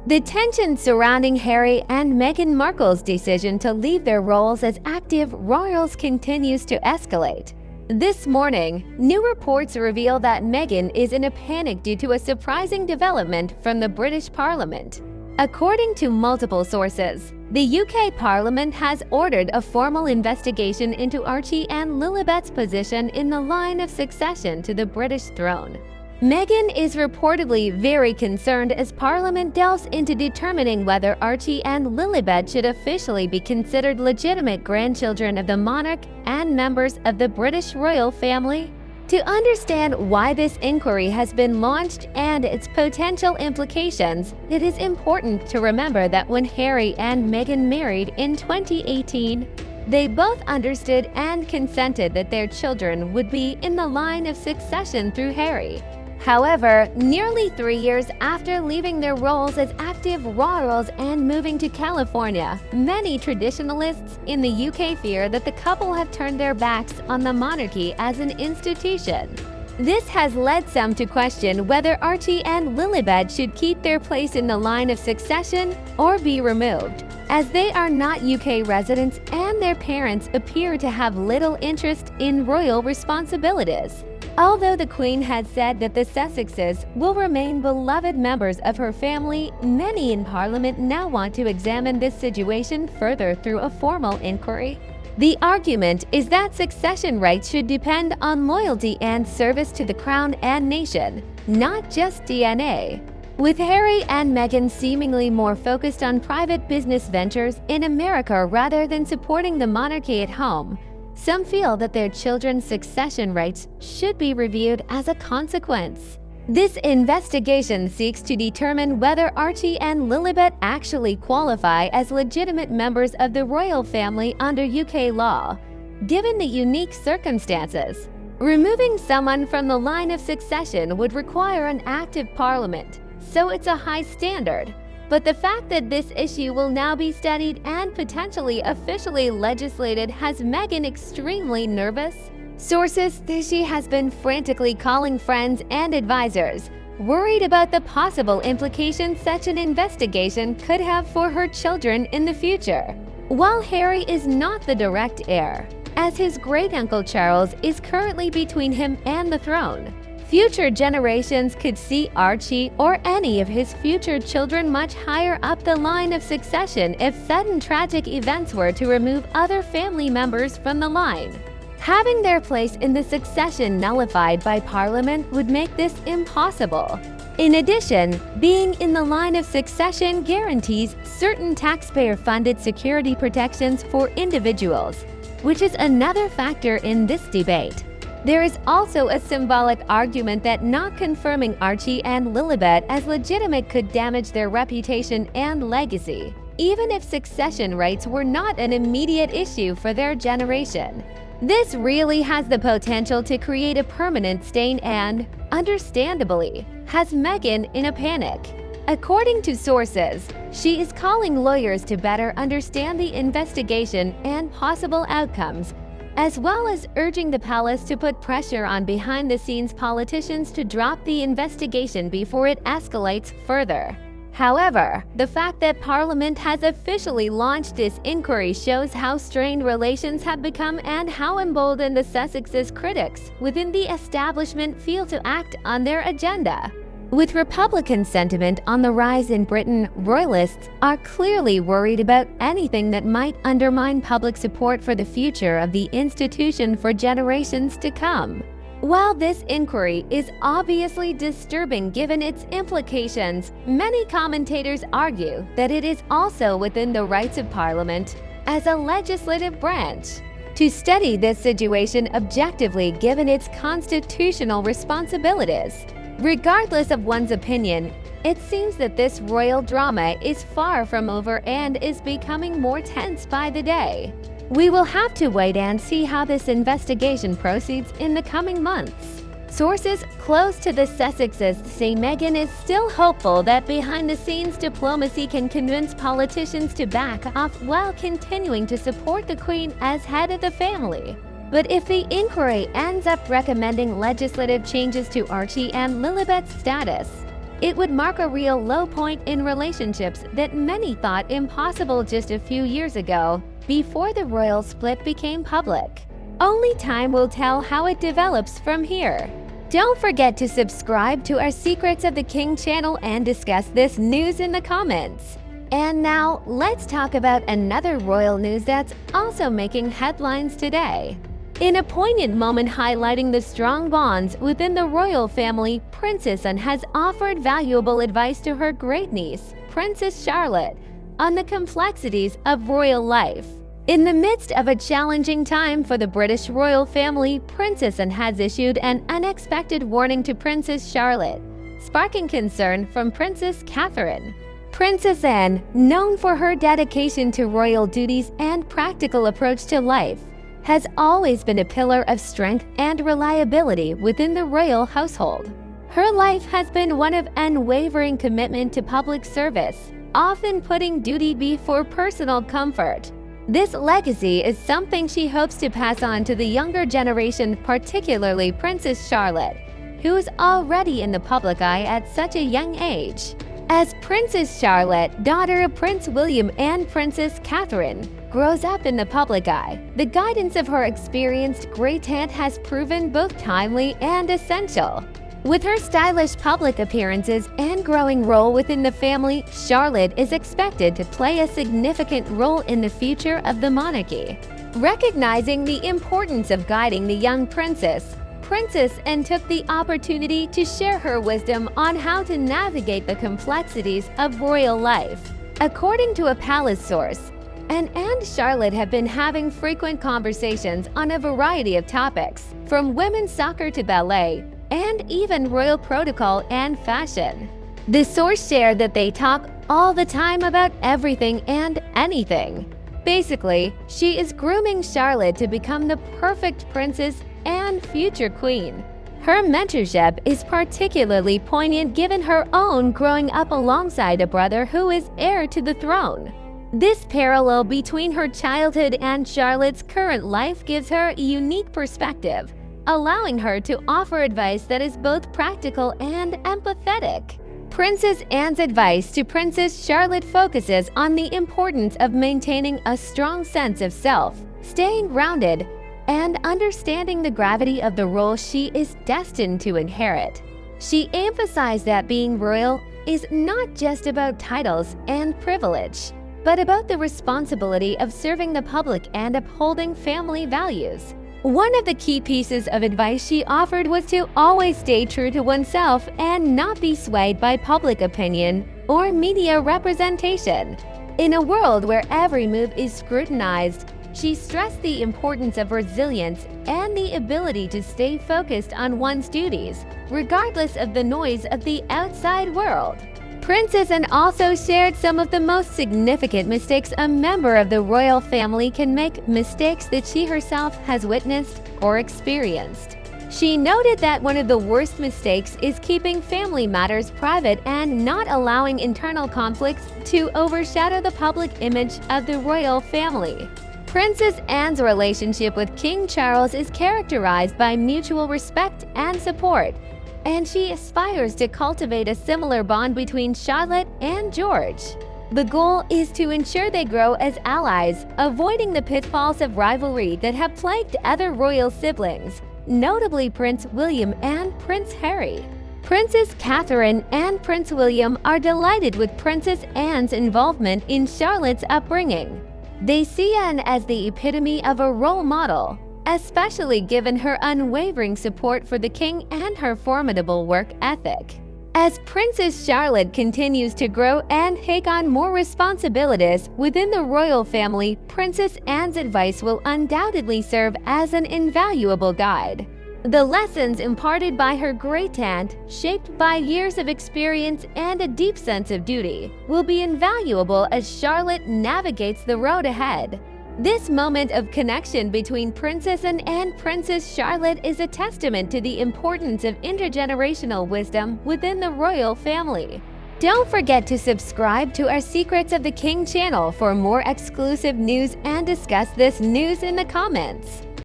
The tension surrounding Harry and Meghan Markle's decision to leave their roles as active royals continues to escalate. This morning, new reports reveal that Meghan is in a panic due to a surprising development from the British Parliament. According to multiple sources, the UK Parliament has ordered a formal investigation into Archie and Lilibet's position in the line of succession to the British throne. Meghan is reportedly very concerned as Parliament delves into determining whether Archie and Lilibet should officially be considered legitimate grandchildren of the monarch and members of the British royal family. To understand why this inquiry has been launched and its potential implications, it is important to remember that when Harry and Meghan married in 2018, they both understood and consented that their children would be in the line of succession through Harry. However, nearly 3 years after leaving their roles as active royals and moving to California, many traditionalists in the UK fear that the couple have turned their backs on the monarchy as an institution. This has led some to question whether Archie and Lilibet should keep their place in the line of succession or be removed, as they are not UK residents and their parents appear to have little interest in royal responsibilities. Although the Queen has said that the Sussexes will remain beloved members of her family, many in Parliament now want to examine this situation further through a formal inquiry. The argument is that succession rights should depend on loyalty and service to the Crown and nation, not just DNA. With Harry and Meghan seemingly more focused on private business ventures in America rather than supporting the monarchy at home, some feel that their children's succession rights should be reviewed as a consequence. This investigation seeks to determine whether Archie and Lilibet actually qualify as legitimate members of the royal family under UK law, given the unique circumstances. Removing someone from the line of succession would require an active parliament, so it's a high standard. But the fact that this issue will now be studied and potentially officially legislated has Meghan extremely nervous. Sources say she has been frantically calling friends and advisors, worried about the possible implications such an investigation could have for her children in the future. While Harry is not the direct heir, as his great-uncle Charles is currently between him and the throne, future generations could see Archie or any of his future children much higher up the line of succession if sudden tragic events were to remove other family members from the line. Having their place in the succession nullified by Parliament would make this impossible. In addition, being in the line of succession guarantees certain taxpayer-funded security protections for individuals, which is another factor in this debate. There is also a symbolic argument that not confirming Archie and Lilibet as legitimate could damage their reputation and legacy, even if succession rights were not an immediate issue for their generation. This really has the potential to create a permanent stain and, understandably, has Meghan in a panic. According to sources, she is calling lawyers to better understand the investigation and possible outcomes, as well as urging the palace to put pressure on behind-the-scenes politicians to drop the investigation before it escalates further. However, the fact that Parliament has officially launched this inquiry shows how strained relations have become and how emboldened the Sussexes' critics within the establishment feel to act on their agenda. With Republican sentiment on the rise in Britain, royalists are clearly worried about anything that might undermine public support for the future of the institution for generations to come. While this inquiry is obviously disturbing given its implications, many commentators argue that it is also within the rights of Parliament, as a legislative branch, to study this situation objectively given its constitutional responsibilities. Regardless of one's opinion, it seems that this royal drama is far from over and is becoming more tense by the day. We will have to wait and see how this investigation proceeds in the coming months. Sources close to the Sussexes say Meghan is still hopeful that behind-the-scenes diplomacy can convince politicians to back off while continuing to support the Queen as head of the family. But if the inquiry ends up recommending legislative changes to Archie and Lilibet's status, It would mark a real low point in relationships that many thought impossible just a few years ago, before the royal split became public. Only time will tell how it develops from here. Don't forget to subscribe to our Secrets of the King channel and discuss this news in the comments. And now, let's talk about another royal news that's also making headlines today. In a poignant moment highlighting the strong bonds within the royal family, Princess Anne has offered valuable advice to her great-niece, Princess Charlotte, on the complexities of royal life. In the midst of a challenging time for the British royal family, Princess Anne has issued an unexpected warning to Princess Charlotte, sparking concern from Princess Catherine. Princess Anne, known for her dedication to royal duties and practical approach to life, has always been a pillar of strength and reliability within the royal household. Her life has been one of unwavering commitment to public service, often putting duty before personal comfort. This legacy is something she hopes to pass on to the younger generation, particularly Princess Charlotte, who is already in the public eye at such a young age. As Princess Charlotte, daughter of Prince William and Princess Catherine, grows up in the public eye, the guidance of her experienced great-aunt has proven both timely and essential. With her stylish public appearances and growing role within the family, Charlotte is expected to play a significant role in the future of the monarchy. Recognizing the importance of guiding the young princess, Princess Anne took the opportunity to share her wisdom on how to navigate the complexities of royal life. According to a palace source, Anne and Charlotte have been having frequent conversations on a variety of topics, from women's soccer to ballet, and even royal protocol and fashion. The source shared that they talk all the time about everything and anything. Basically, she is grooming Charlotte to become the perfect princess and future queen. Her mentorship is particularly poignant given her own growing up alongside a brother who is heir to the throne. This parallel between her childhood and Charlotte's current life gives her a unique perspective, allowing her to offer advice that is both practical and empathetic. Princess Anne's advice to Princess Charlotte focuses on the importance of maintaining a strong sense of self, staying grounded, and understanding the gravity of the role she is destined to inherit. She emphasized that being royal is not just about titles and privilege, but about the responsibility of serving the public and upholding family values. One of the key pieces of advice she offered was to always stay true to oneself and not be swayed by public opinion or media representation. In a world where every move is scrutinized, she stressed the importance of resilience and the ability to stay focused on one's duties, regardless of the noise of the outside world. Princess Anne also shared some of the most significant mistakes a member of the royal family can make, mistakes that she herself has witnessed or experienced. She noted that one of the worst mistakes is keeping family matters private and not allowing internal conflicts to overshadow the public image of the royal family. Princess Anne's relationship with King Charles is characterized by mutual respect and support, and she aspires to cultivate a similar bond between Charlotte and George. The goal is to ensure they grow as allies, avoiding the pitfalls of rivalry that have plagued other royal siblings, notably Prince William and Prince Harry. Princess Catherine and Prince William are delighted with Princess Anne's involvement in Charlotte's upbringing. They see Anne as the epitome of a role model, especially given her unwavering support for the king and her formidable work ethic. As Princess Charlotte continues to grow and take on more responsibilities within the royal family, Princess Anne's advice will undoubtedly serve as an invaluable guide. The lessons imparted by her great-aunt, shaped by years of experience and a deep sense of duty, will be invaluable as Charlotte navigates the road ahead. This moment of connection between Princess Anne and Princess Charlotte is a testament to the importance of intergenerational wisdom within the royal family. Don't forget to subscribe to our Secrets of the King channel for more exclusive news and discuss this news in the comments.